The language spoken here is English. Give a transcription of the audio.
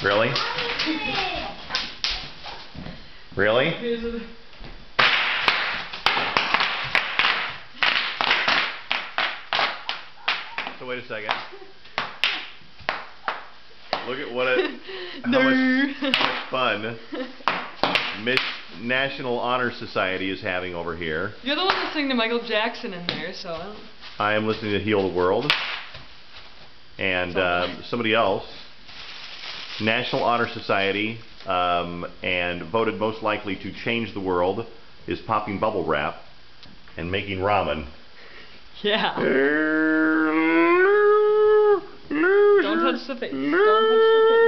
Really? Really? So wait a second. Look at how much fun Miss National Honor Society is having over here. You're the one listening to Michael Jackson in there, so I don't... I am listening to Heal the World. And somebody else, National Honor Society, and voted most likely to change the world, is popping bubble wrap and making ramen. Yeah. Don't touch the face. Don't touch the face.